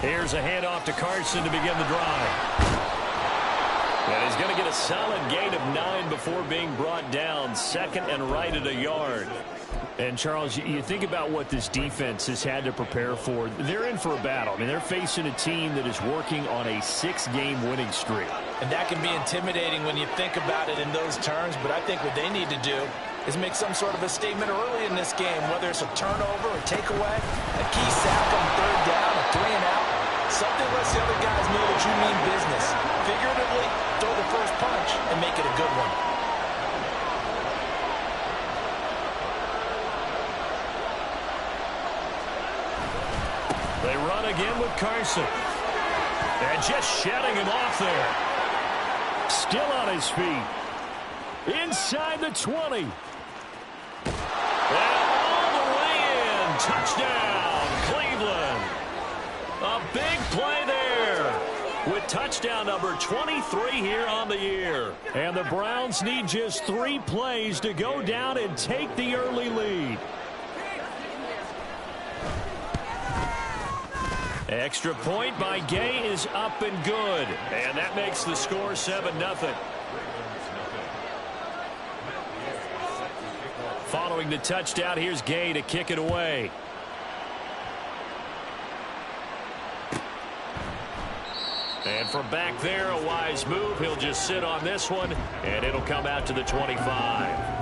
Here's a handoff to Carson to begin the drive. And he's going to get a solid gain of 9 before being brought down. Second and right at a yard. And, Charles, you think about what this defense has had to prepare for. They're in for a battle. I mean, they're facing a team that is working on a 6-game winning streak. And that can be intimidating when you think about it in those terms. But I think what they need to do is make some sort of a statement early in this game, whether it's a turnover, a takeaway, a key sack on third down, a 3-and-out. Something lets the other guys know that you mean business. Figuratively, throw the first punch and make it a good one. They run again with Carson. And just shedding him off there. Still on his feet. Inside the 20. And all the way in. Touchdown, Cleveland. A big play there. With touchdown number 23 here on the year. And the Browns need just 3 plays to go down and take the early lead. Extra point by Gay is up and good. And that makes the score 7-0. Following the touchdown, here's Gay to kick it away. And from back there, a wise move. He'll just sit on this one, and it'll come out to the 25.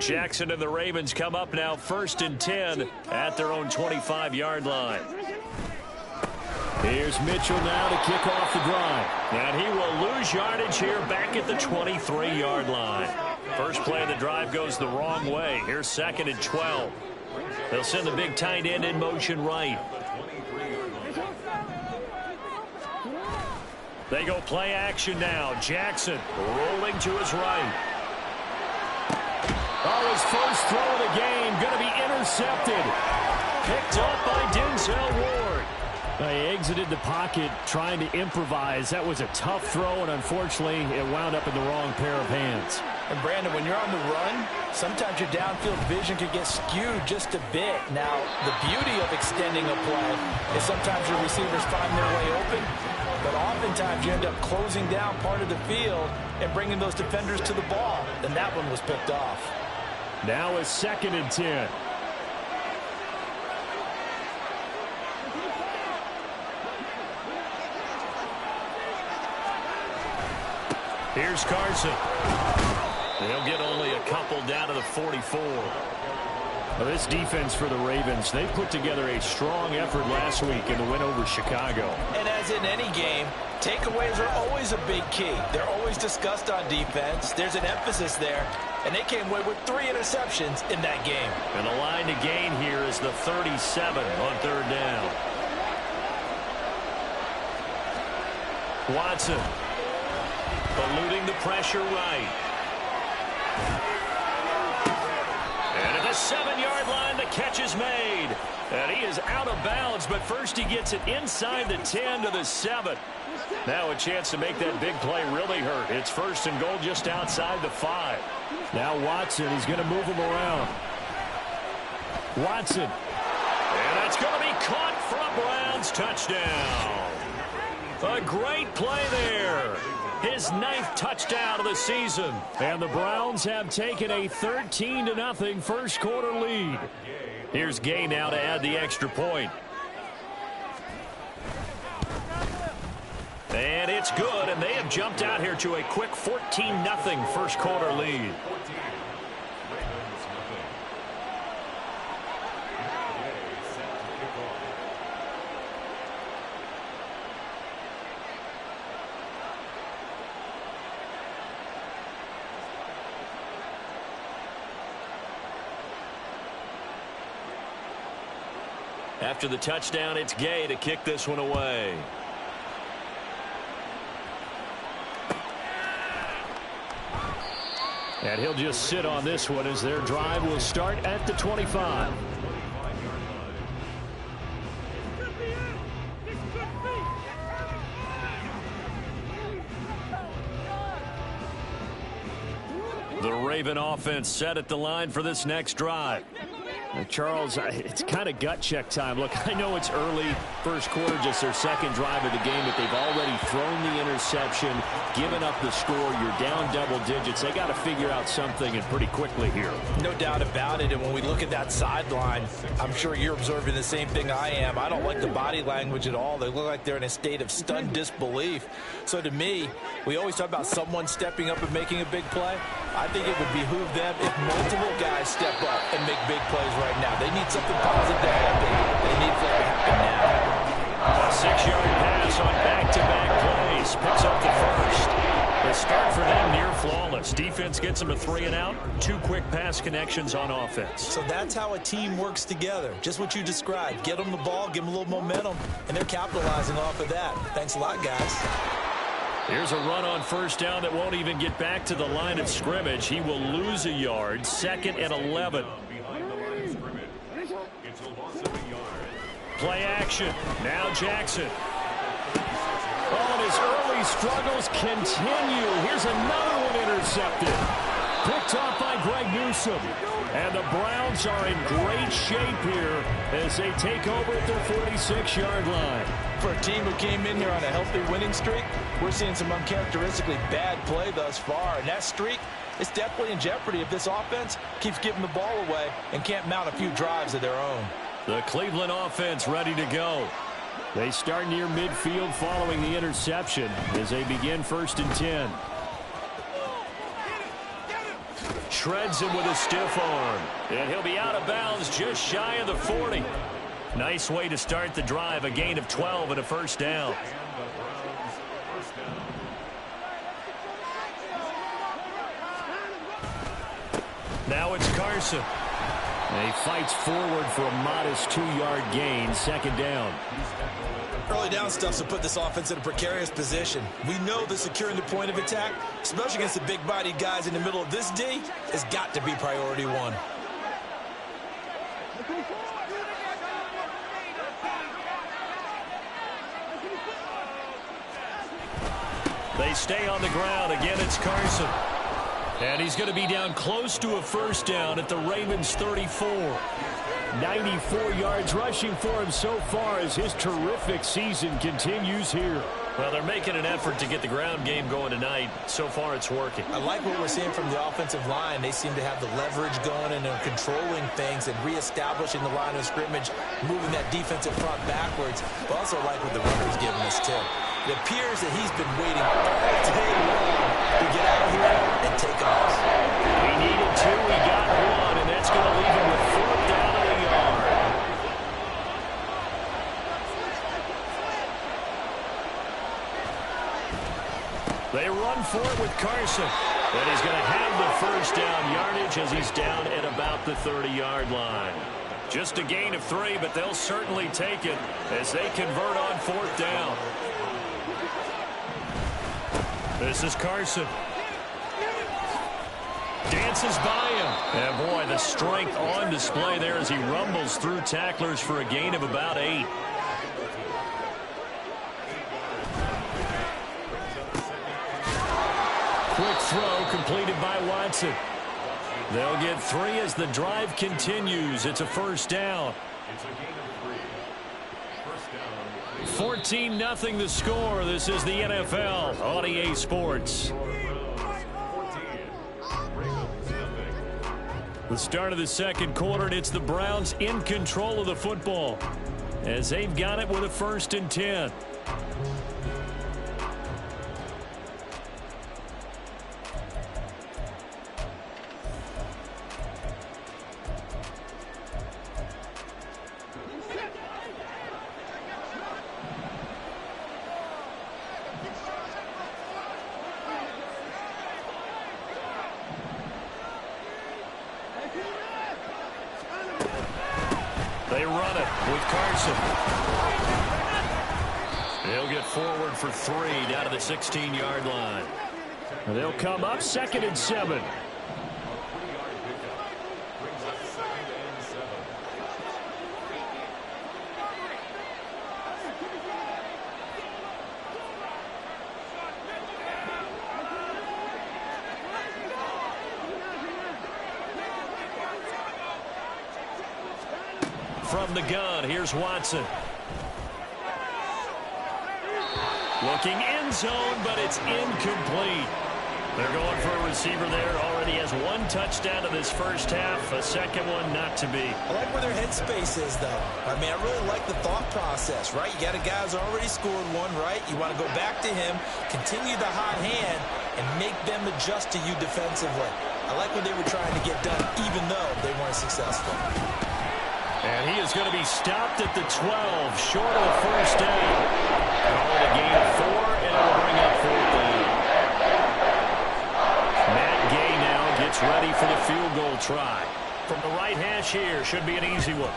Jackson and the Ravens come up now 1st and 10 at their own 25-yard line. Here's Mitchell now to kick off the drive. And he will lose yardage here back at the 23-yard line. First play of the drive goes the wrong way. Here's 2nd and 12. They'll send the big tight end in motion right. They go play action now. Jackson rolling to his right. Oh, his first throw of the game going to be intercepted. Picked up by Denzel Ward. He exited the pocket trying to improvise. That was a tough throw, and unfortunately, it wound up in the wrong pair of hands. And, Brandon, when you're on the run, sometimes your downfield vision could get skewed just a bit. Now, the beauty of extending a play is sometimes your receivers find their way open, but oftentimes you end up closing down part of the field and bringing those defenders to the ball. And that one was picked off. Now it's 2nd and 10. Here's Carson. They'll get only a couple down to the 44. Well, this defense for the Ravens, they put together a strong effort last week in the win over Chicago. And as in any game, takeaways are always a big key. They're always discussed on defense. There's an emphasis there. And they came away with 3 interceptions in that game. And the line to gain here is the 37 on 3rd down. Watson eluding the pressure right. And at the 7-yard line, the catch is made. And he is out of bounds, but first he gets it inside the 10 to the 7. Now a chance to make that big play really hurt. It's 1st and goal just outside the 5. Now Watson is going to move him around. Watson. And that's going to be caught for a Browns touchdown. A great play there. His 9th touchdown of the season. And the Browns have taken a 13-0 first quarter lead. Here's Gay now to add the extra point. And it's good, and they have jumped out here to a quick 14-0 first quarter lead. After the touchdown, it's Gay to kick this one away. And he'll just sit on this one as their drive will start at the 25. Raven offense set at the line for this next drive. Charles, it's kind of gut check time. Look, I know it's early, first quarter, just their second drive of the game, but they've already thrown the interception, given up the score. You're down double digits. They got to figure out something, and pretty quickly here. No doubt about it, and when we look at that sideline, I'm sure you're observing the same thing I am. I don't like the body language at all. They look like they're in a state of stunned disbelief. So to me, we always talk about someone stepping up and making a big play. I think it would behoove them if multiple guys step up and make big plays right now. They need something positive to happen. They need for it to happen now. A 6-yard pass on back-to-back plays. Picks up the first. The start for them near flawless. Defense gets them a 3-and-out. 2 quick pass connections on offense. So that's how a team works together. Just what you described. Get them the ball, give them a little momentum, and they're capitalizing off of that. Thanks a lot, guys. Here's a run on first down that won't even get back to the line of scrimmage. He will lose a yard. 2nd and 11. Play action. Now Jackson. Oh, and his early struggles continue. Here's another one intercepted. Picked off by Greg Newsome. And the Browns are in great shape here as they take over at their 46-yard line. For a team who came in here on a healthy winning streak, we're seeing some uncharacteristically bad play thus far. And that streak is definitely in jeopardy if this offense keeps giving the ball away and can't mount a few drives of their own. The Cleveland offense ready to go. They start near midfield following the interception as they begin 1st and 10. Shreds him with a stiff arm. And he'll be out of bounds just shy of the 40. Nice way to start the drive. A gain of 12 and a first down. Now it's Carson. And he fights forward for a modest 2-yard gain. 2nd down. Early down stuff's to put this offense in a precarious position. We know that securing the point of attack, especially against the big-bodied guys in the middle of this D, has got to be priority 1. They stay on the ground. Again, it's Carson. And he's going to be down close to a first down at the Ravens' 34. 94 yards rushing for him so far as his terrific season continues here. Well, they're making an effort to get the ground game going tonight. So far, it's working. I like what we're seeing from the offensive line. They seem to have the leverage going and they're controlling things and reestablishing the line of scrimmage, moving that defensive front backwards. But also like what the runner's giving us, too. It appears that he's been waiting all day long to get out here and take off. He needed 2. He got 1, and that's going to leave him with 4th down and a yard. They run for it with Carson. And he's going to have the first down yardage as he's down at about the 30-yard line. Just a gain of 3, but they'll certainly take it as they convert on 4th down. This is Carson. Dances by him. And boy, the strength on display there as he rumbles through tacklers for a gain of about 8. Quick throw completed by Watson. They'll get 3 as the drive continues. It's a first down. 14-0 the score. This is the NFL on EA Sports. The start of the second quarter, and it's the Browns in control of the football as they've got it with a 1st and 10. They run it with Carson. He'll get forward for 3 down to the 16-yard line. They'll come up 2nd and 7. from the gun. Here's Watson. Looking end zone, but it's incomplete. They're going for a receiver there. Already has one touchdown in this first half. A second one not to be. I like where their headspace is, though. I mean, I really like the thought process, right? You got a guy who's already scored one, right? You want to go back to him, continue the hot hand, and make them adjust to you defensively. I like what they were trying to get done, even though they weren't successful. And he is going to be stopped at the 12, short of the first down. Call it a gain of 4, and it'll bring up 4th down. Matt Gay now gets ready for the field goal try. From the right hash here, should be an easy one.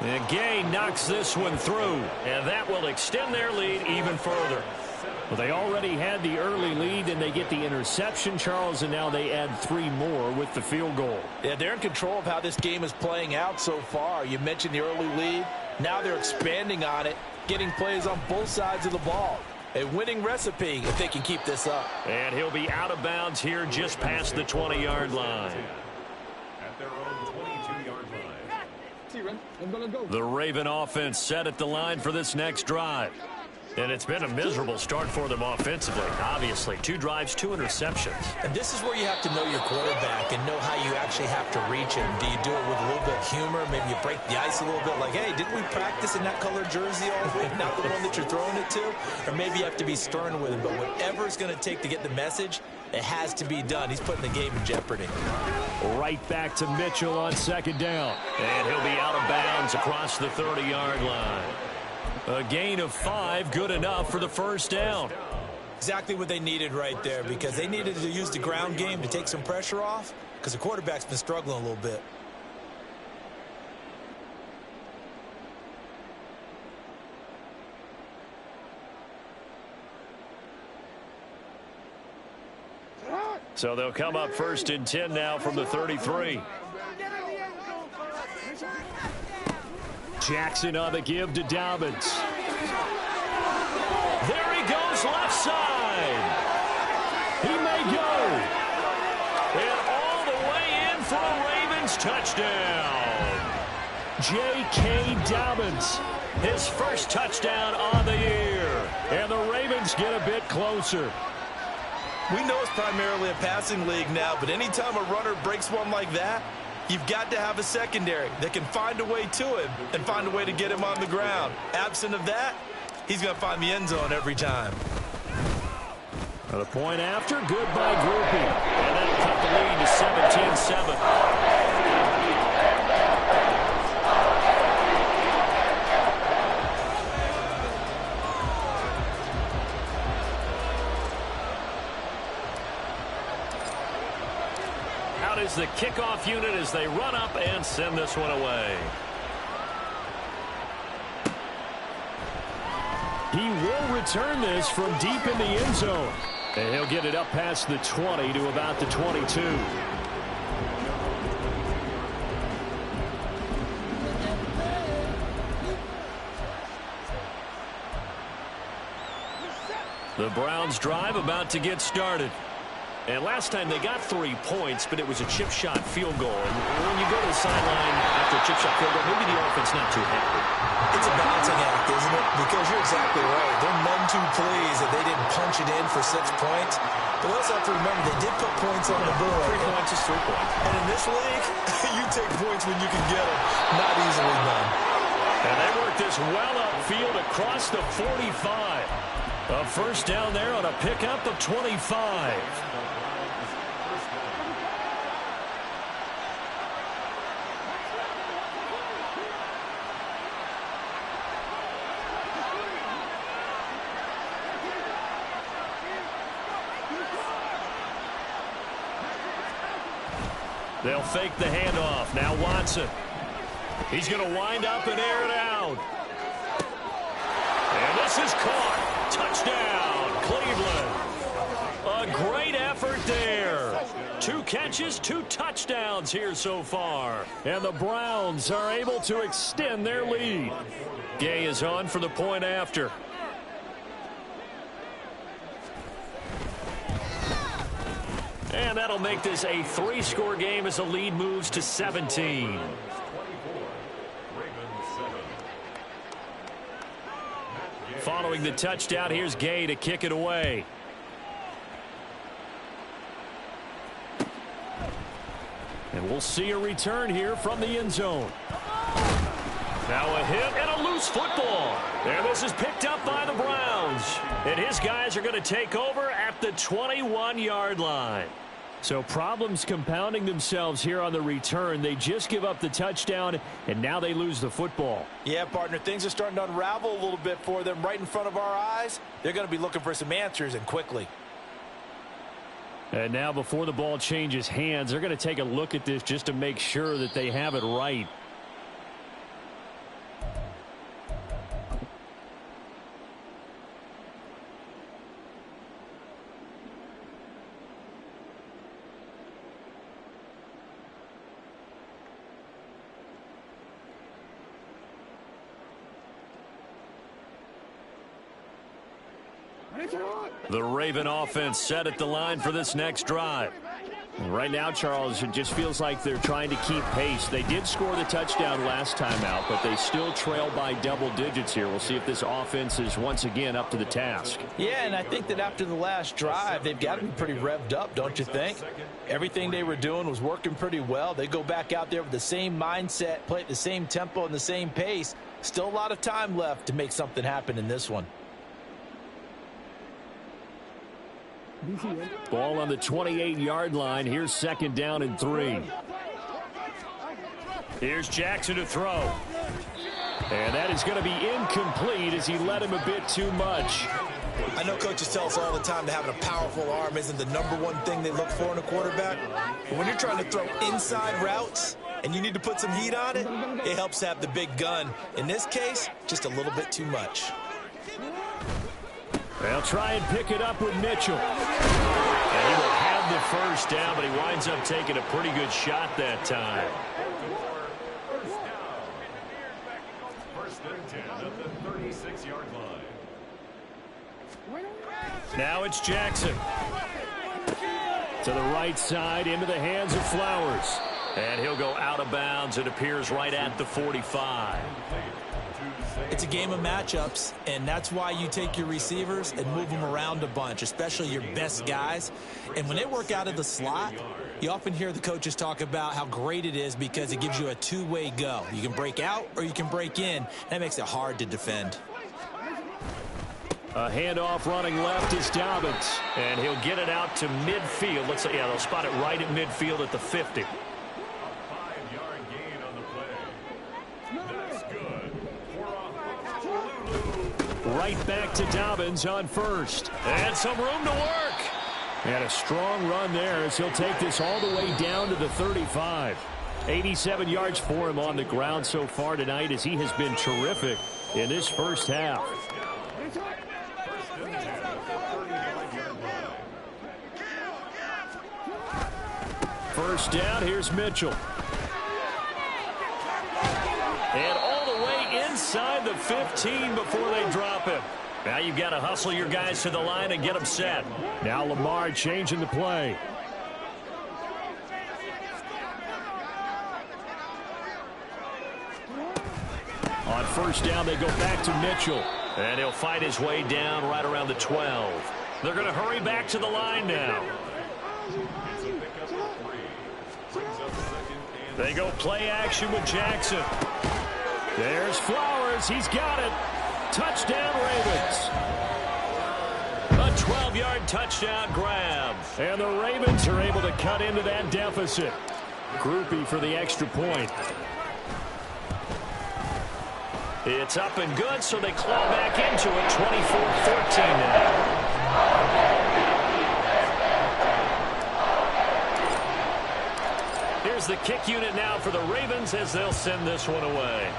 And Gay knocks this one through, and that will extend their lead even further. Well, they already had the early lead, and they get the interception, Charles, and now they add 3 more with the field goal. Yeah, they're in control of how this game is playing out so far. You mentioned the early lead. Now they're expanding on it, getting plays on both sides of the ball. A winning recipe if they can keep this up. And he'll be out of bounds here just past the 20-yard line. At their own 22-yard line. The Raven offense set at the line for this next drive. And it's been a miserable start for them offensively. Obviously, 2 drives, 2 interceptions. And this is where you have to know your quarterback and know how you actually have to reach him. Do you do it with a little bit of humor? Maybe you break the ice a little bit like, hey, didn't we practice in that color jersey all week? Not the one that you're throwing it to? Or maybe you have to be stern with him. But whatever it's going to take to get the message, it has to be done. He's putting the game in jeopardy. Right back to Mitchell on second down. And he'll be out of bounds across the 30-yard line. A gain of 5, good enough for the first down. Exactly what they needed right there, because they needed to use the ground game to take some pressure off, because the quarterback's been struggling a little bit. So they'll come up 1st and 10 now from the 33. Jackson on the give to Dobbins. There he goes, left side. He may go. And all the way in for a Ravens touchdown. J.K. Dobbins, his first touchdown on the year. And the Ravens get a bit closer. We know it's primarily a passing league now, but anytime a runner breaks one like that, you've got to have a secondary that can find a way to him and find a way to get him on the ground. Absent of that, he's going to find the end zone every time. The point after, good by Grupe. And that'll cut the lead to 17-7. Is the kickoff unit as they run up and send this one away. He will return this from deep in the end zone. And he'll get it up past the 20 to about the 22. The Browns drive about to get started. And last time they got 3 points, but it was a chip shot field goal. And when you go to the sideline after a chip shot field goal, maybe the offense not too happy. It's a balancing act, isn't it? Because you're exactly right. They're none too pleased that they didn't punch it in for 6 points. But let's have to remember, they did put points on the board. 3 points is 3 points. And in this league, you take points when you can get them. Not easily done. And they work this well upfield across the 45. A first down there on a pickup of 25. They'll fake the handoff. Now Watson. He's going to wind up and air it out. And this is caught. Touchdown, Cleveland. A great effort there. 2 catches, 2 touchdowns here so far. And the Browns are able to extend their lead. Gay is on for the point after. And that'll make this a 3-score game as the lead moves to 17. following the touchdown. Here's Gay to kick it away. And we'll see a return here from the end zone. Now a hit and a loose football. And this is picked up by the Browns. And his guys are going to take over at the 21-yard line. So problems compounding themselves here on the return. They just give up the touchdown, and now they lose the football. Yeah, partner, things are starting to unravel a little bit for them right in front of our eyes. They're going to be looking for some answers, and quickly. And now before the ball changes hands, they're going to take a look at this just to make sure that they have it right. The Raven offense set at the line for this next drive. Right now, Charles, it just feels like they're trying to keep pace. They did score the touchdown last time out, but they still trail by double digits here. We'll see if this offense is once again up to the task. Yeah, and I think that after the last drive, they've got to be pretty revved up, don't you think? Everything they were doing was working pretty well. They go back out there with the same mindset, play at the same tempo and the same pace. Still a lot of time left to make something happen in this one. Ball on the 28-yard line. Here's 2nd down and 3. Here's Jackson to throw. And that is going to be incomplete as he led him a bit too much. I know coaches tell us all the time that having a powerful arm isn't the #1 thing they look for in a quarterback. But when you're trying to throw inside routes and you need to put some heat on it, it helps to have the big gun. In this case, just a little bit too much. They'll try and pick it up with Mitchell. And he will have the first down, but he winds up taking a pretty good shot that time. First and 10 at the 36-yard line. Now it's Jackson. To the right side, into the hands of Flowers. And he'll go out of bounds. It appears right at the 45. It's a game of matchups, and that's why you take your receivers and move them around a bunch, especially your best guys. And when they work out of the slot, you often hear the coaches talk about how great it is because it gives you a two-way go. You can break out or you can break in. That makes it hard to defend. A handoff running left is Dobbins. And he'll get it out to midfield. Let's say, yeah, they'll spot it right at midfield at the 50. Right back to Dobbins on first. And some room to work. And a strong run there as he'll take this all the way down to the 35. 87 yards for him on the ground so far tonight as he has been terrific in this first half. First down, here's Mitchell. And all the way inside the 15 before they drop him. Now you've got to hustle your guys to the line and get them set. Now Lamar changing the play. On first down, they go back to Mitchell. And he'll fight his way down right around the 12. They're going to hurry back to the line now. They go play action with Jackson. There's Flowers. He's got it. Touchdown, Ravens. A 12-yard touchdown grab. And the Ravens are able to cut into that deficit. Groupie for the extra point. It's up and good, so they claw back into it. 24-14 now. Here's the kick unit now for the Ravens as they'll send this one away.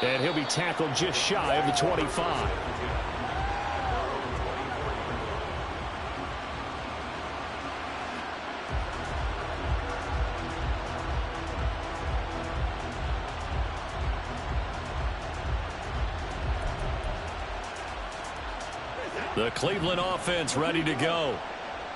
And he'll be tackled just shy of the 25. The Cleveland offense ready to go.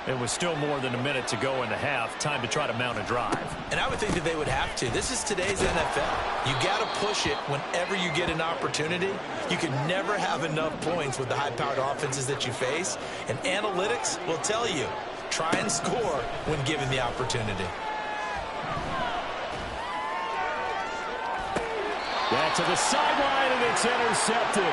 It was still more than a minute to go in the half. Time to try to mount a drive. And I would think that they would have to. This is today's NFL. You got to push it whenever you get an opportunity. You can never have enough points with the high-powered offenses that you face. And analytics will tell you, try and score when given the opportunity. Back to the sideline, and it's intercepted.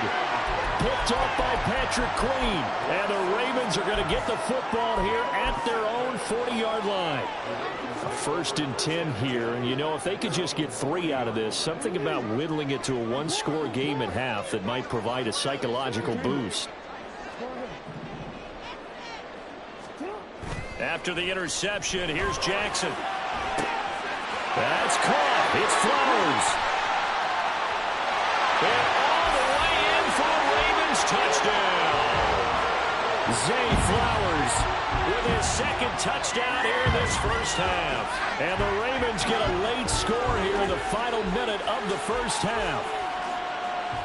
Picked off by Patrick Queen. And the Ravens are going to get the football here at their own 40-yard line. A 1st and 10 here. And, you know, if they could just get 3 out of this, something about whittling it to a one-score game at half that might provide a psychological boost. After the interception, here's Jackson. That's caught. It's Flowers. And all the way in for the Ravens touchdown. Zay Flowers with his 2nd touchdown here in this first half. And the Ravens get a late score here in the final minute of the first half.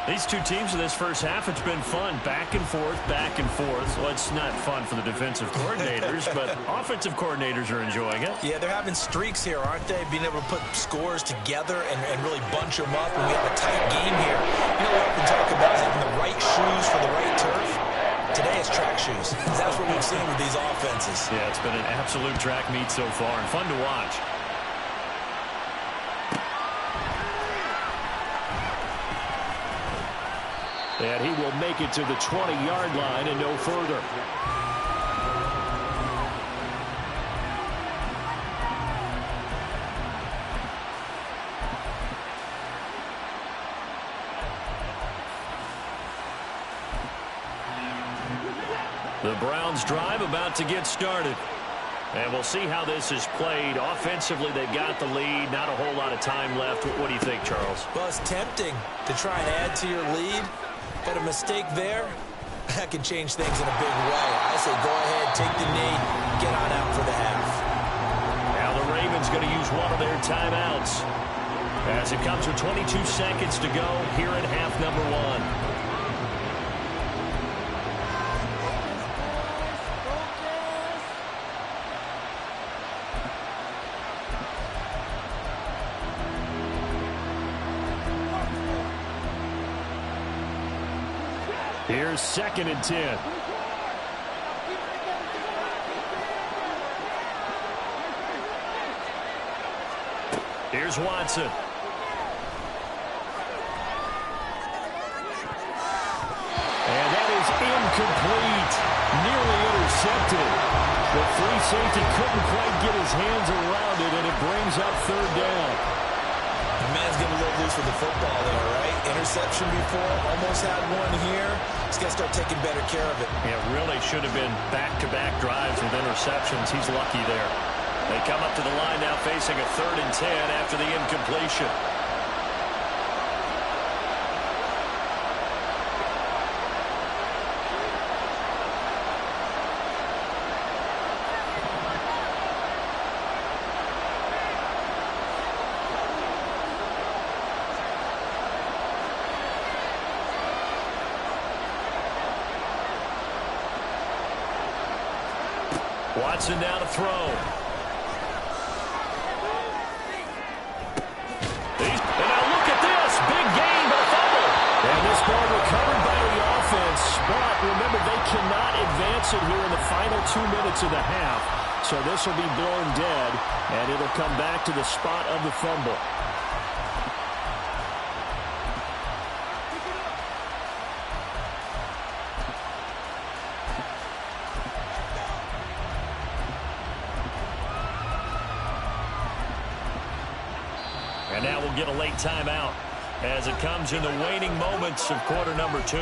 These two teams in this first half, it's been fun. Back and forth, back and forth. Well, it's not fun for the defensive coordinators, but offensive coordinators are enjoying it. Yeah, they're having streaks here, aren't they? Being able to put scores together and really bunch them up, and we have a tight game here. You know, we often talk about having the right shoes for the right turf. Today it's track shoes. That's what we've seen with these offenses. Yeah, it's been an absolute track meet so far, and fun to watch. And he will make it to the 20-yard line and no further. The Browns drive about to get started. And we'll see how this is played. Offensively, they've got the lead. Not a whole lot of time left. What do you think, Charles? Well, it's tempting to try and add to your lead. But a mistake there, that can change things in a big way. I say go ahead, take the knee, get on out for the half. Now the Ravens going to use one of their timeouts. As it comes with 22 seconds to go here in half number 1. Here's 2nd and 10. Here's Watson. And that is incomplete. Nearly intercepted. The free safety couldn't quite get his hands around it, and it brings up 3rd down. The man's getting a little loose with the football there, right? Interception before, almost had one here. He's got to start taking better care of it. Yeah, really should have been back-to-back drives with interceptions. He's lucky there. They come up to the line now facing a 3rd and 10 after the incompletion. Watson now to throw. And now look at this. Big gain, but a fumble. And this ball recovered by the offense. But remember, they cannot advance it here in the final 2 minutes of the half. So this will be blown dead, and it'll come back to the spot of the fumble. And now we'll get a late timeout as it comes in the waning moments of quarter number 2.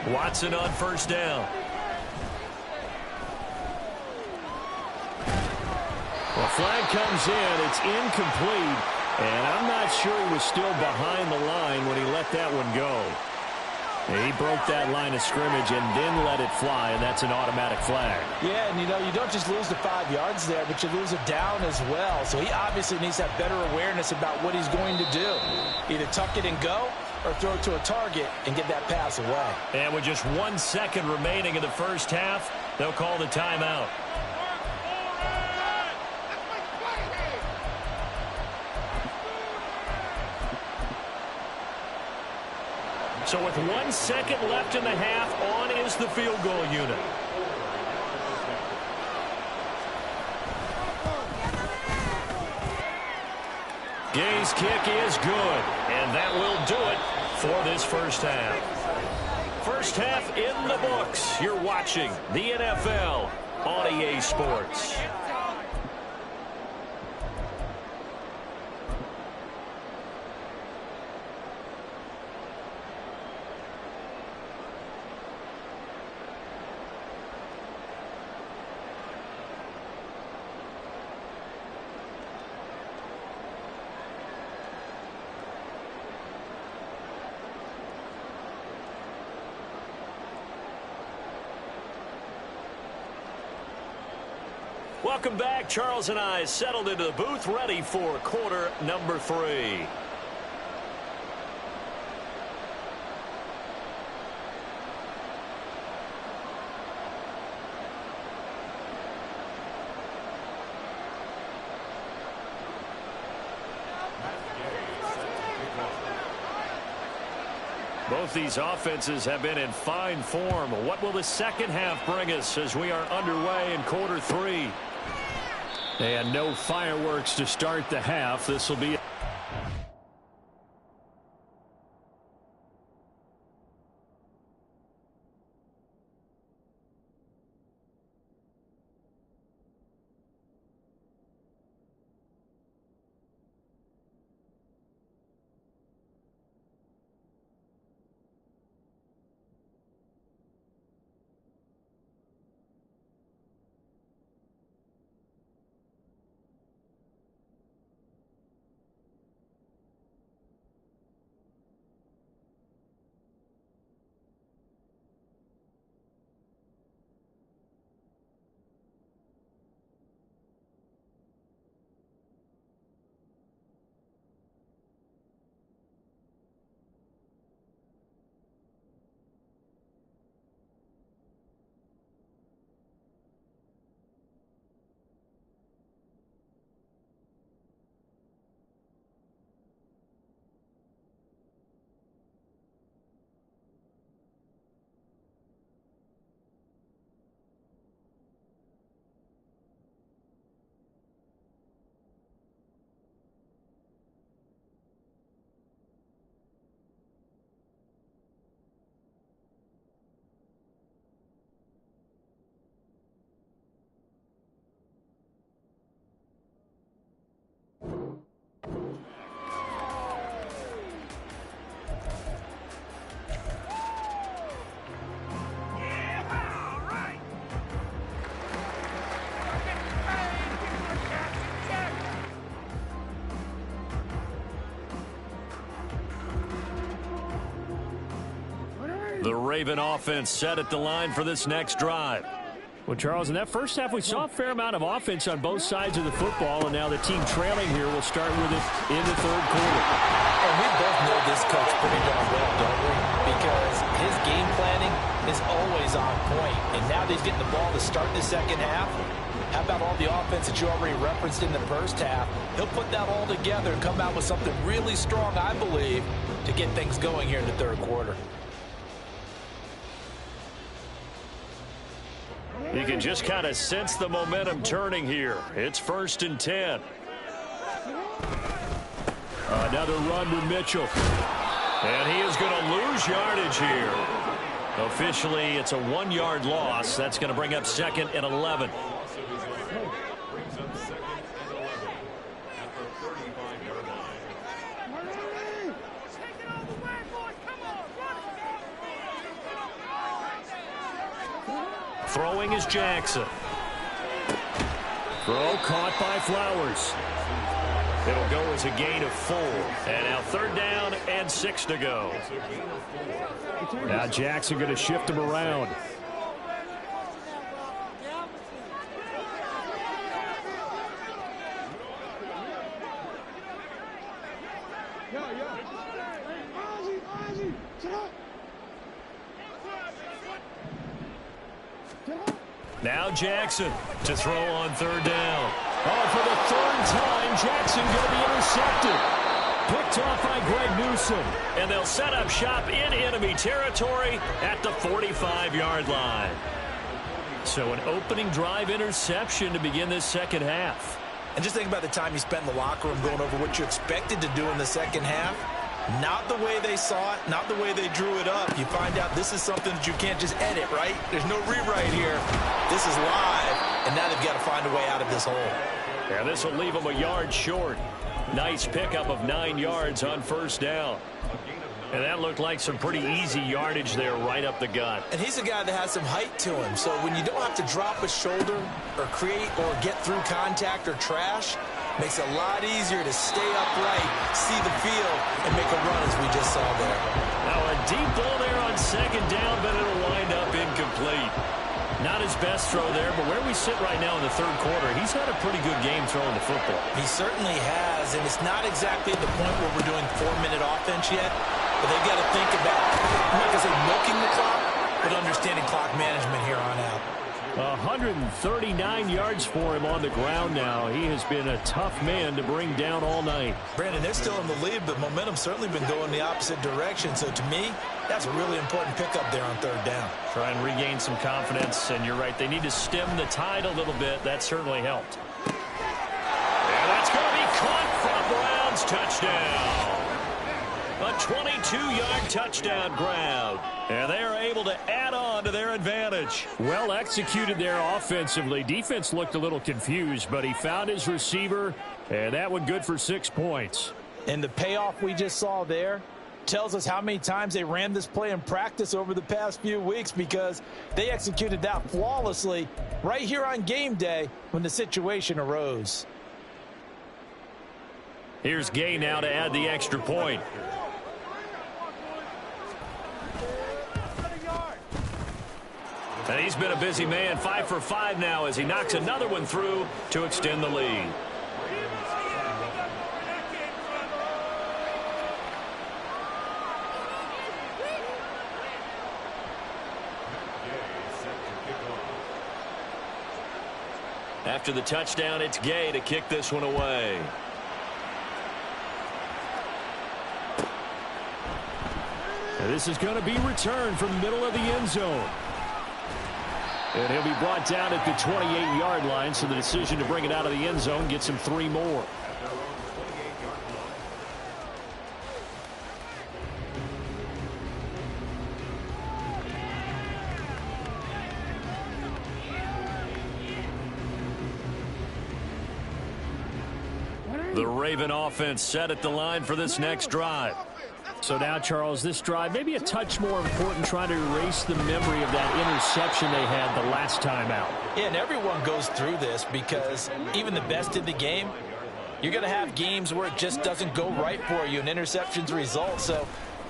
Watson on first down. Well, flag comes in. It's incomplete. And I'm not sure he was still behind the line when he let that one go. He broke that line of scrimmage and then let it fly, and that's an automatic flag. Yeah, and you don't just lose the 5 yards there, but you lose it down as well. So he obviously needs to have better awareness about what he's going to do. Either tuck it and go or throw it to a target and get that pass away. And with just 1 second remaining in the first half, they'll call the timeout. So with 1 second left in the half, on is the field goal unit. Gay's kick is good, and that will do it for this first half. First half in the books. You're watching the NFL on EA Sports. Welcome back. Charles and I settled into the booth, ready for quarter number 3. Both these offenses have been in fine form. What will the second half bring us as we are underway in quarter 3? And no fireworks to start the half. This will be the Raven offense set at the line for this next drive. Well, Charles, in that first half, we saw a fair amount of offense on both sides of the football, and now the team trailing here will start with it in the third quarter. And we both know this coach pretty darn well, don't we? Because his game planning is always on point. And now that he's getting the ball to start the second half, how about all the offense that you already referenced in the first half? He'll put that all together and come out with something really strong, I believe, to get things going here in the third quarter. You can just kind of sense the momentum turning here. It's 1st and 10. Another run to Mitchell. And he is going to lose yardage here. Officially, it's a 1-yard loss. That's going to bring up 2nd and 11. Brings up 2nd and 11 at the 35-yard line. Throwing is Jackson. Throw caught by Flowers. It'll go as a gain of 4. And now 3rd down and 6 to go. Now Jackson going to shift him around. Now Jackson to throw on 3rd down. Oh, for the 3rd time, Jackson going to be intercepted. Picked off by Greg Newsome. And they'll set up shop in enemy territory at the 45-yard line. So an opening drive interception to begin this second half. And just think about the time you spent in the locker room going over what you expected to do in the second half. Not the way they saw it, not the way they drew it up. You find out this is something that you can't just edit, right? There's no rewrite here. This is live, and now they've got to find a way out of this hole. Yeah, this will leave them a yard short. Nice pickup of 9 yards on 1st down. And that looked like some pretty easy yardage there right up the gut. And he's a guy that has some height to him. So when you don't have to drop a shoulder or create or get through contact or trash, makes it a lot easier to stay upright, see the field, and make a run as we just saw there. Now a deep ball there on 2nd down, but it'll wind up incomplete. Not his best throw there, but where we sit right now in the 3rd quarter, he's had a pretty good game throwing the football. He certainly has, and it's not exactly at the point where we're doing 4-minute offense yet, but they've got to think about, I'm not going to say milking the clock, but understanding clock management here on out. 139 yards for him on the ground now. He has been a tough man to bring down all night. Brandon, they're still in the lead, but momentum's certainly been going the opposite direction. So to me, that's a really important pickup there on 3rd down. Try and regain some confidence, and you're right, they need to stem the tide a little bit. That certainly helped. And that's going to be caught for the Browns. Touchdown. A 22-yard touchdown grab. And they are able to add on to their advantage. Well executed there offensively. Defense looked a little confused, but he found his receiver, and that one good for 6 points. And the payoff we just saw there tells us how many times they ran this play in practice over the past few weeks, because they executed that flawlessly right here on game day when the situation arose. Here's Gay now to add the extra point. And he's been a busy man, 5 for 5 now as he knocks another one through to extend the lead. After the touchdown, it's Gay to kick this one away. And this is going to be returned from the middle of the end zone. And he'll be brought down at the 28-yard line, so the decision to bring it out of the end zone gets him 3 more. The Raven offense set at the line for this next drive. So now, Charles, this drive maybe a touch more important, trying to erase the memory of that interception they had the last time out. Yeah, and everyone goes through this, because even the best in the game, you're going to have games where it just doesn't go right for you, and interceptions result. So,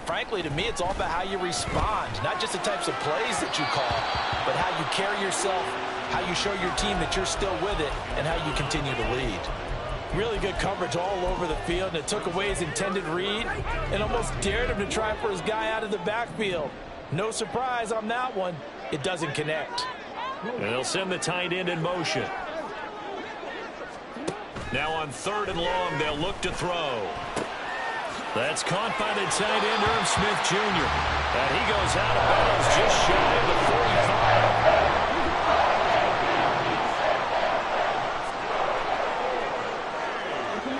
frankly, to me, it's all about how you respond, not just the types of plays that you call, but how you carry yourself, how you show your team that you're still with it, and how you continue to lead. Really good coverage all over the field, and it took away his intended read and almost dared him to try for his guy out of the backfield. No surprise on that one. It doesn't connect. And they'll send the tight end in motion. Now on 3rd and long, they'll look to throw. That's caught by the tight end, Irv Smith Jr. And he goes out of bounds just shy of the 45.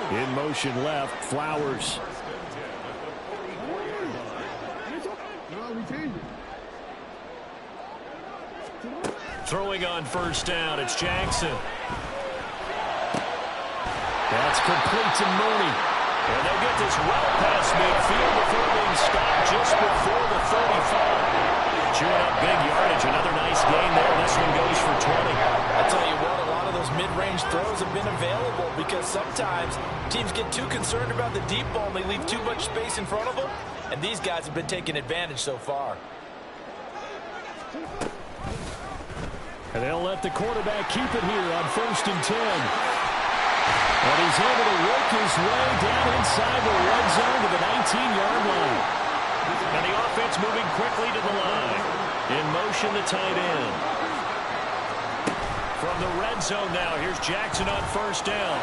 In motion left, Flowers. Throwing on 1st down, it's Jackson. That's complete to Mooney. And they'll get this well past midfield before being stopped just before the 35. Chewing up big yardage. Another nice gain there. This one mid-range throws have been available because sometimes teams get too concerned about the deep ball and they leave too much space in front of them, and these guys have been taking advantage so far. And they'll let the quarterback keep it here on 1st and 10. And he's able to work his way down inside the red zone to the 19-yard line. And the offense moving quickly to the line. In motion, the tight end. From the red zone now, here's Jackson on 1st down.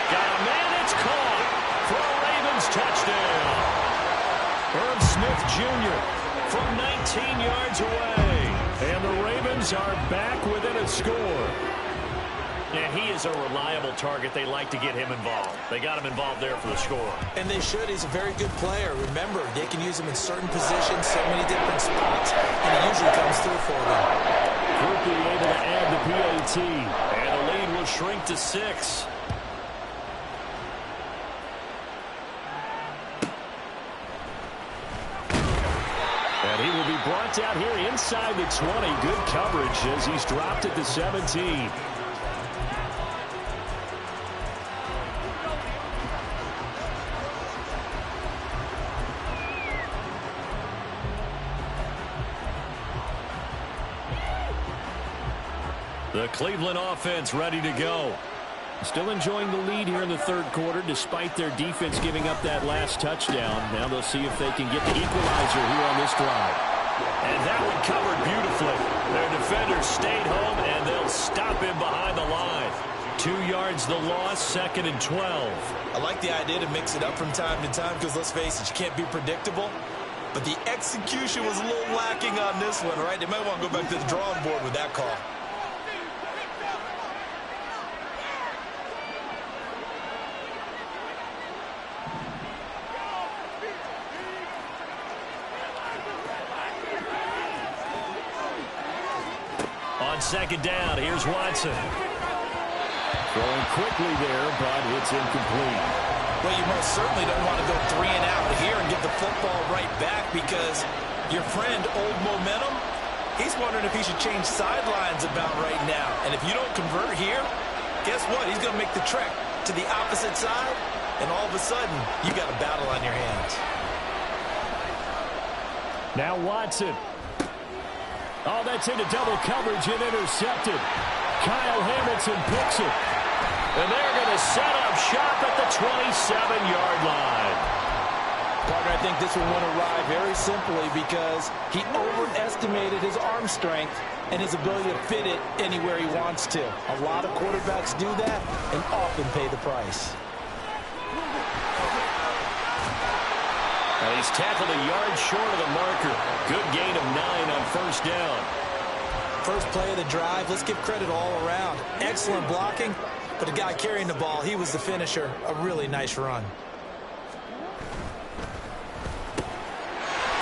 Got a man, it's caught for a Ravens touchdown. Irv Smith Jr. from 19 yards away. And the Ravens are back within a score. And he is a reliable target. They like to get him involved. They got him involved there for the score. And they should. He's a very good player. Remember, they can use him in certain positions, so many different spots, and he usually comes through for them. Quickly able to add the PAT. And the lead will shrink to 6. And he will be brought down here inside the 20. Good coverage as he's dropped at the 17. The Cleveland offense ready to go. Still enjoying the lead here in the 3rd quarter despite their defense giving up that last touchdown. Now they'll see if they can get the equalizer here on this drive. And that one covered beautifully. Their defenders stayed home, and they'll stop him behind the line. 2 yards the loss, 2nd and 12. I like the idea to mix it up from time to time because, let's face it, you can't be predictable. But the execution was a little lacking on this one, right? They might want to go back to the drawing board with that call. On 2nd down, here's Watson. Throwing quickly there, but it's incomplete. Well, you most certainly don't want to go 3 and out here and get the football right back because your friend, Old Momentum, he's wondering if he should change sidelines about right now. And if you don't convert here, guess what? He's going to make the trek to the opposite side, and all of a sudden, you got a battle on your hands. Now Watson. Oh, that's into double coverage and intercepted. Kyle Hamilton picks it. And they're going to set up shop at the 27-yard line. Partner, I think this one went awry very simply because he overestimated his arm strength and his ability to fit it anywhere he wants to. A lot of quarterbacks do that and often pay the price. Well, he's tackled a yard short of the marker. Good gain of 9 on 1st down. First play of the drive, let's give credit all around. Excellent blocking, but the guy carrying the ball, he was the finisher. A really nice run.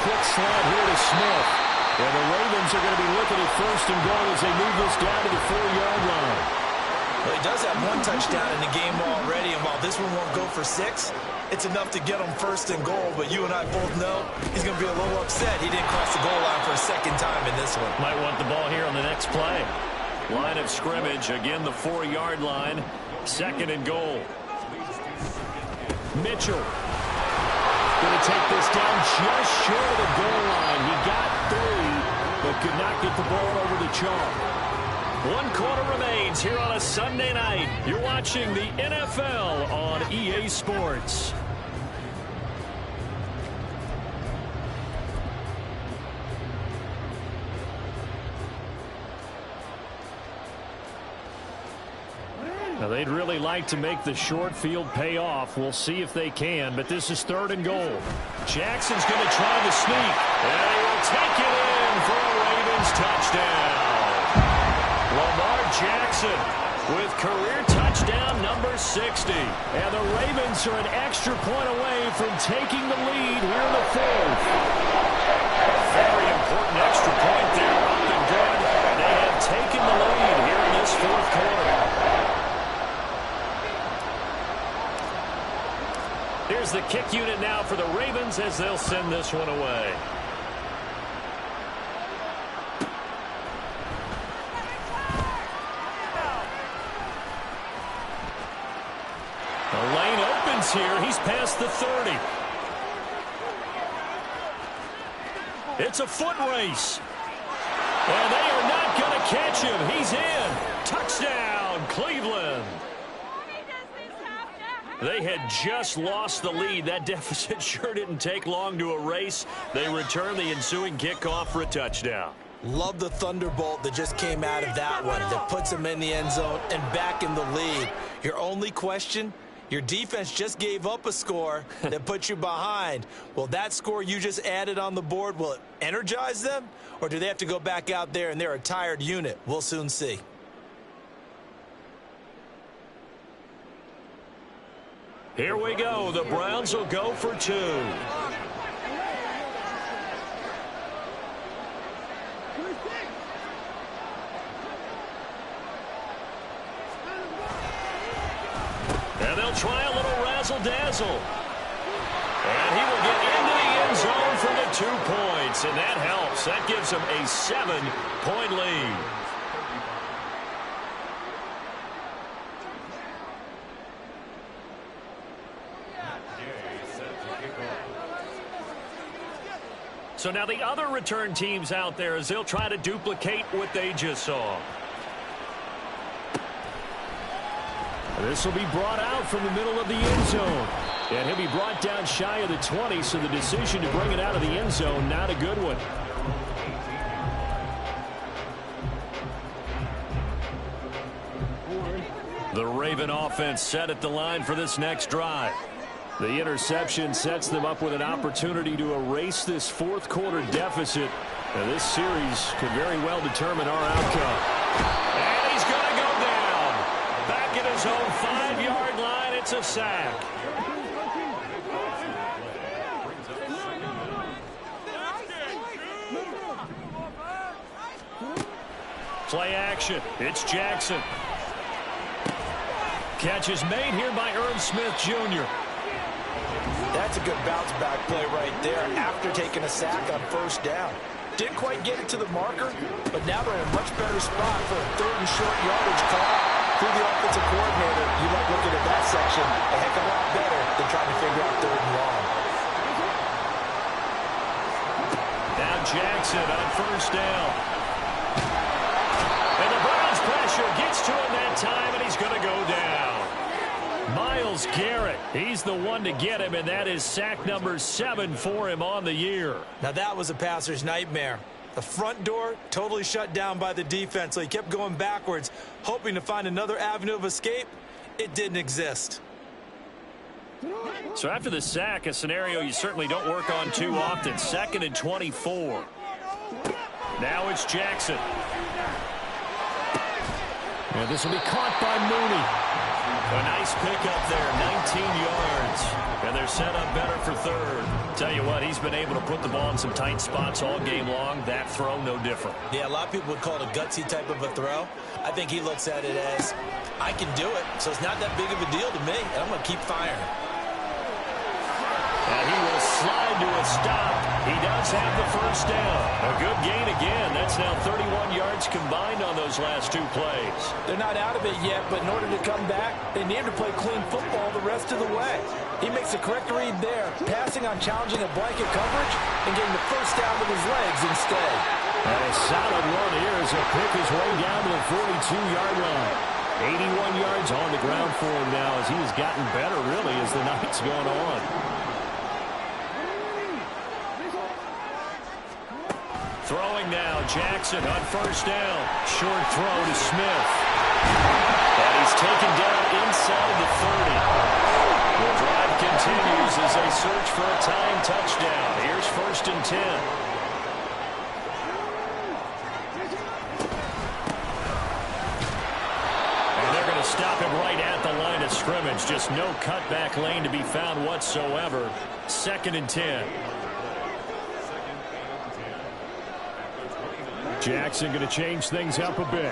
Quick slant here to Smith. And the Ravens are going to be looking at 1st and goal as they move this down to the 4-yard line. Well, he does have 1 touchdown in the game already, and while this one won't go for 6, it's enough to get him 1st and goal. But you and I both know he's going to be a little upset he didn't cross the goal line for a 2nd time in this one. Might want the ball here on the next play. Line of scrimmage, again the 4-yard line. 2nd and goal. Mitchell going to take this down just short of the goal line. He got 3, but could not get the ball over the chalk. 1 quarter remains here on a Sunday night. You're watching the NFL on EA Sports. Now, they'd really like to make the short field pay off. We'll see if they can, but this is 3rd and goal. Jackson's going to try to sneak, and he will take it in for a Ravens touchdown. Lamar Jackson with career touchdown number 60. And the Ravens are an extra point away from taking the lead here in the 4th. A very important extra point there, up and good. They have taken the lead here in this 4th quarter. Here's the kick unit now for the Ravens as they'll send this one away. distance here. He's past the 30. It's a foot race. And they are not going to catch him. He's in. Touchdown, Cleveland. They had just lost the lead. That deficit sure didn't take long to erase. They return the ensuing kickoff for a touchdown. Love the thunderbolt that just came out of that one that puts them in the end zone and back in the lead. Your only question, your defense just gave up a score that put you behind. Will that score you just added on the board, will it energize them? Or do they have to go back out there and they're a tired unit? We'll soon see. Here we go. The Browns will go for 2. And they'll try a little razzle-dazzle. And he will get into the end zone for the 2 points. And that helps. That gives him a 7-point lead. So now the other return teams out there as they'll try to duplicate what they just saw. This will be brought out from the middle of the end zone. And he'll be brought down shy of the 20, so the decision to bring it out of the end zone, not a good one. The Raven offense set at the line for this next drive. The interception sets them up with an opportunity to erase this fourth quarter deficit. And this series could very well determine our outcome. And he's going to go down. Back at his own 5-yard line, it's a sack. Play action. It's Jackson. Catch is made here by Irv Smith Jr. That's a good bounce-back play right there after taking a sack on first down. Didn't quite get it to the marker, but now they're in a much better spot for a 3rd and short yardage call. Through the offensive coordinator, you like looking at that section a heck of a lot better than trying to figure out 3rd and long. Now Jackson on first down. And the Browns pressure gets to him that time, and he's going to go down. Myles Garrett, he's the one to get him, and that is sack number 7 for him on the year. Now that was a passer's nightmare. The front door totally shut down by the defense, so he kept going backwards, hoping to find another avenue of escape. It didn't exist. So after the sack, a scenario you certainly don't work on too often. 2nd and 24. Now it's Jackson. And this will be caught by Mooney. A nice pickup there, 19 yards. And they're set up better for 3rd. Tell you what, he's been able to put the ball in some tight spots all game long. That throw, no different. Yeah, a lot of people would call it a gutsy type of a throw. I think he looks at it as, I can do it, so it's not that big of a deal to me, and I'm going to keep firing. And he will slide to a stop. He does have the first down. A good gain again. That's now 31 yards combined on those last 2 plays. They're not out of it yet, but in order to come back, they need to play clean football the rest of the way. He makes the correct read there, passing on challenging a blanket coverage and getting the first down with his legs instead. And a solid run here as he'll pick his way down to the 42-yard line. 81 yards on the ground for him now as he has gotten better, really, as the night's gone on. Throwing now, Jackson on first down. Short throw to Smith. And he's taken down inside the 30. The drive continues as they search for a tying touchdown. Here's 1st and 10. And they're going to stop him right at the line of scrimmage. Just no cutback lane to be found whatsoever. 2nd and 10. Jackson going to change things up a bit.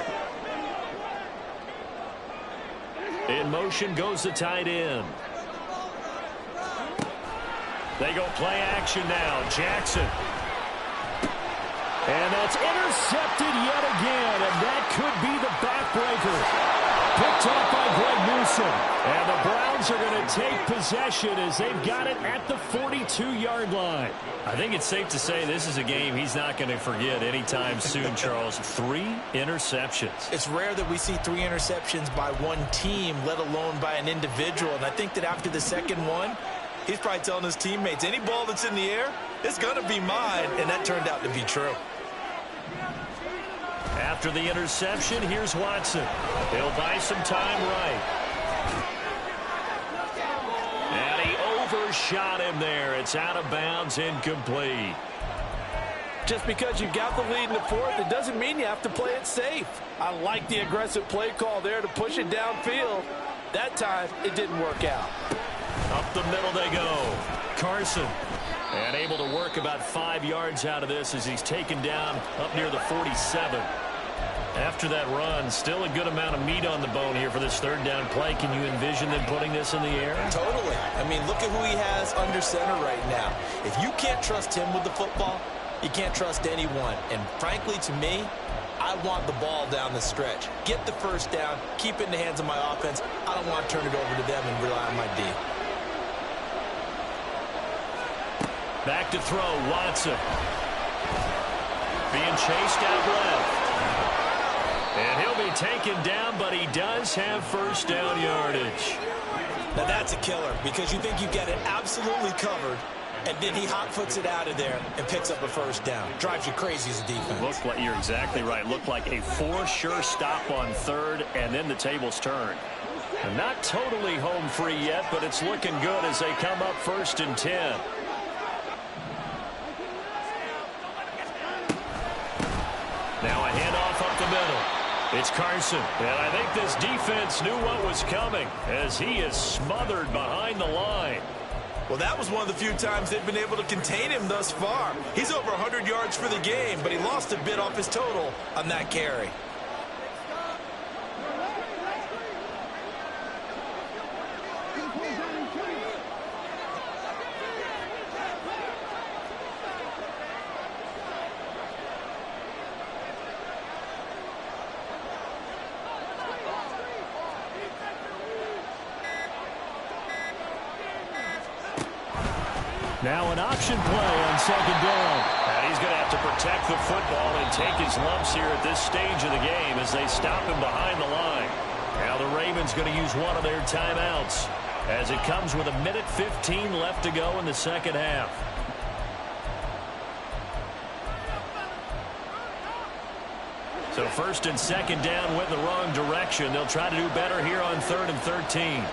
In motion goes the tight end. They go play action now. Jackson. And that's intercepted yet again, and that could be the backbreaker. Picked off by Greg Newsome. And the Browns are going to take possession as they've got it at the 42-yard line. I think it's safe to say this is a game he's not going to forget anytime soon, Charles. 3 interceptions. It's rare that we see 3 interceptions by one team, let alone by an individual. And I think that after the second one, he's probably telling his teammates, any ball that's in the air, it's going to be mine. And that turned out to be true. After the interception, here's Watson. He'll buy some time right. And he overshot him there. It's out of bounds, incomplete. Just because you got the lead in the fourth, it doesn't mean you have to play it safe. I like the aggressive play call there to push it downfield. That time, it didn't work out. Up the middle they go. Carson. And able to work about 5 yards out of this as he's taken down up near the 47. After that run, still a good amount of meat on the bone here for this third down play. Can you envision them putting this in the air? Totally. I mean, look at who he has under center right now. If you can't trust him with the football, you can't trust anyone. And frankly, to me, I want the ball down the stretch. Get the first down, keep it in the hands of my offense. I don't want to turn it over to them and rely on my D. Back to throw, Watson. Being chased out left. And he'll be taken down, but he does have first down yardage. Now that's a killer because you think you get it absolutely covered, and then he hot-foots it out of there and picks up a first down. Drives you crazy as a defense. Looked like, you're exactly right. Looked like a for-sure stop on third, and then the tables turned. And not totally home free yet, but it's looking good as they come up 1st and 10. Now a handoff up the middle. It's Carson, and I think this defense knew what was coming as he is smothered behind the line. Well, that was one of the few times they've been able to contain him thus far. He's over 100 yards for the game, but he lost a bit off his total on that carry. Now an option play on 2nd down. And he's going to have to protect the football and take his lumps here at this stage of the game as they stop him behind the line. Now the Ravens going to use one of their timeouts as it comes with 1:15 left to go in the second half. So 1st and 2nd down went the wrong direction. They'll try to do better here on 3rd and 13.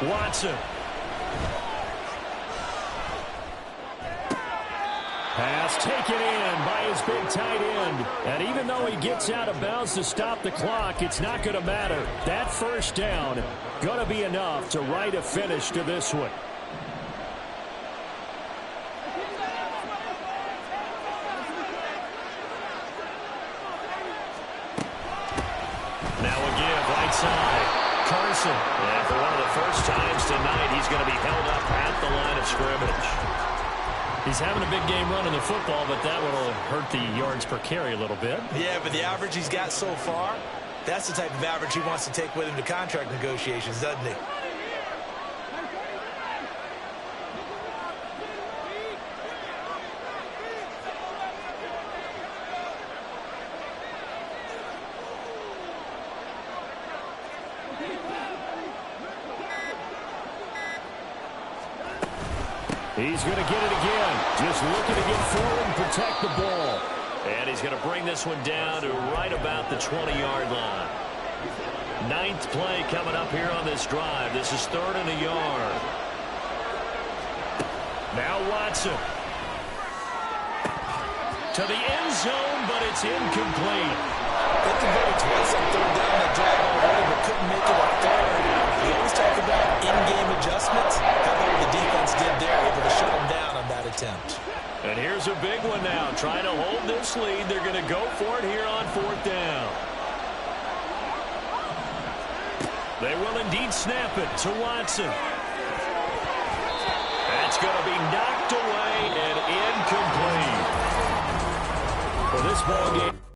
Watson. Pass taken in by his big tight end. And even though he gets out of bounds to stop the clock, it's not going to matter. That first down going to be enough to write a finish to this one. Now a give right side. Carson. And for one of the first times tonight, he's going to be held up at the line of scrimmage. He's having a big game running the football, but that will hurt the yards per carry a little bit. Yeah, but the average he's got so far, that's the type of average he wants to take with him to contract negotiations, doesn't he? He's going to get it again. Just looking to get forward and protect the ball. And he's going to bring this one down to right about the 20-yard line. 9th play coming up here on this drive. This is 3rd and a yard. Now Watson. To the end zone, but it's incomplete. They converted twice on 3rd down that drive already, but couldn't make it a 3rd. We always talk about in-game adjustmts. How about what the defense did there, able to shut them down on that attempt. And here's a big one now, trying to hold this close lead. They're going to go for it here on 4th down. They will indeed snap it to Watson. That's going to be knocked away and incomplete. Well, this ball game